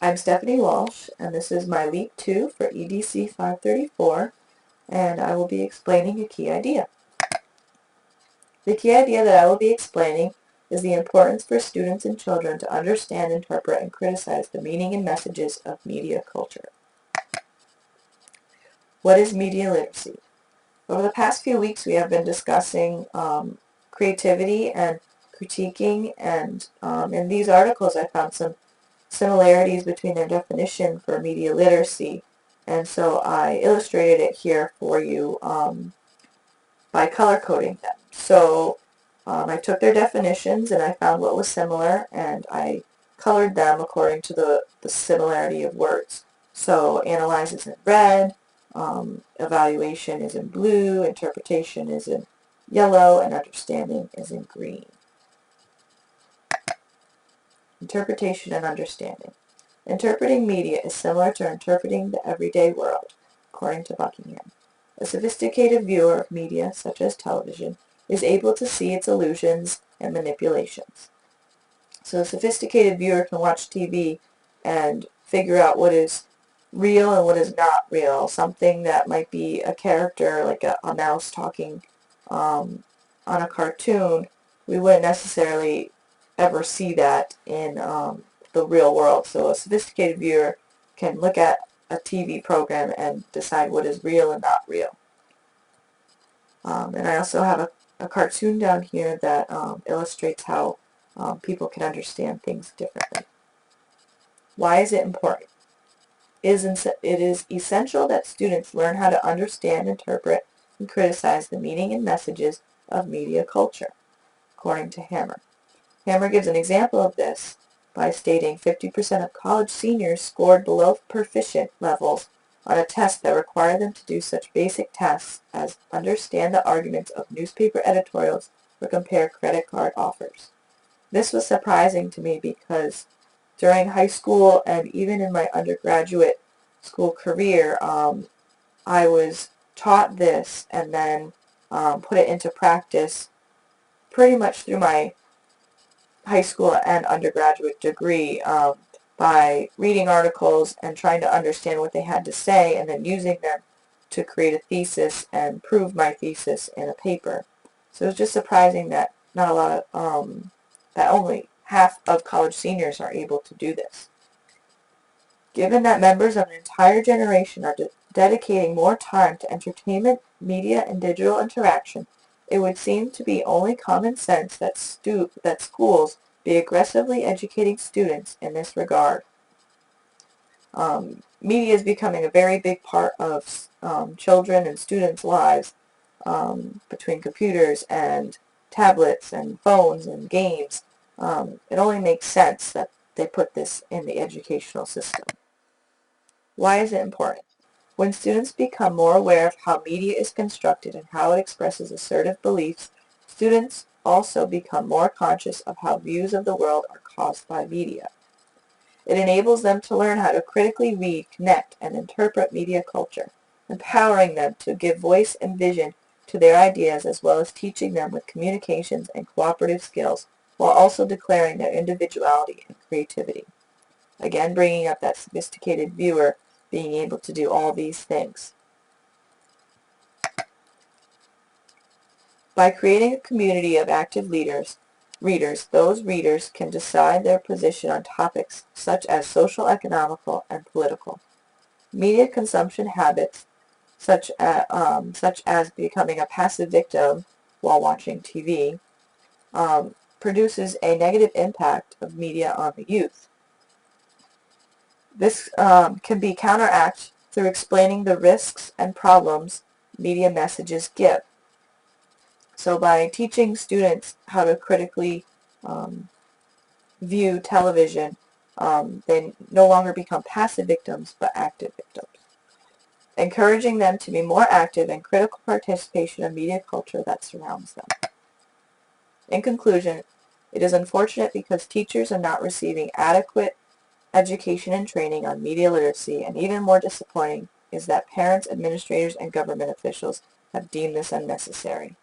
I'm Stephanie Walsh, and this is my Week 2 for EDC 534, and I will be explaining a key idea. The key idea that I will be explaining is the importance for students and children to understand, interpret, and criticize the meaning and messages of media culture. What is media literacy? Over the past few weeks, we have been discussing creativity and critiquing, and in these articles I found some similarities between their definition for media literacy, and so I illustrated it here for you by color coding them. So I took their definitions and I found what was similar, and I colored them according to the similarity of words. So analyze is in red, evaluation is in blue, interpretation is in yellow, and understanding is in green. Interpretation and understanding. Interpreting media is similar to interpreting the everyday world, according to Buckingham. A sophisticated viewer of media, such as television, is able to see its illusions and manipulations. So a sophisticated viewer can watch TV and figure out what is real and what is not real. Something that might be a character, like a mouse talking on a cartoon, we wouldn't necessarily ever see that in the real world. So a sophisticated viewer can look at a TV program and decide what is real and not real. And I also have a cartoon down here that illustrates how people can understand things differently. Why is it important? It is essential that students learn how to understand, interpret, and criticize the meaning and messages of media culture, according to Hammer. Hammer gives an example of this by stating 50% of college seniors scored below proficient levels on a test that required them to do such basic tasks as understand the arguments of newspaper editorials or compare credit card offers. This was surprising to me because during high school and even in my undergraduate school career, I was taught this and then put it into practice pretty much through my high school and undergraduate degree by reading articles and trying to understand what they had to say and then using them to create a thesis and prove my thesis in a paper. So it was just surprising that not a lot of, that only half of college seniors are able to do this. Given that members of an entire generation are dedicating more time to entertainment, media, and digital interaction, it would seem to be only common sense that schools be aggressively educating students in this regard. Media is becoming a very big part of children and students' lives between computers and tablets and phones and games. It only makes sense that they put this in the educational system. Why is it important? When students become more aware of how media is constructed and how it expresses assertive beliefs, students also become more conscious of how views of the world are caused by media. It enables them to learn how to critically read, connect, and interpret media culture, empowering them to give voice and vision to their ideas as well as teaching them with communications and cooperative skills while also declaring their individuality and creativity. Again, bringing up that sophisticated viewer being able to do all these things. By creating a community of active readers, those readers can decide their position on topics such as social, economical, and political. Media consumption habits, such as becoming a passive victim while watching TV, produces a negative impact of media on the youth. This can be counteracted through explaining the risks and problems media messages give. So by teaching students how to critically view television, they no longer become passive victims but active victims. Encouraging them to be more active in critical participation in media culture that surrounds them. In conclusion, it is unfortunate because teachers are not receiving adequate education and training on media literacy, and even more disappointing is that parents, administrators, and government officials have deemed this unnecessary.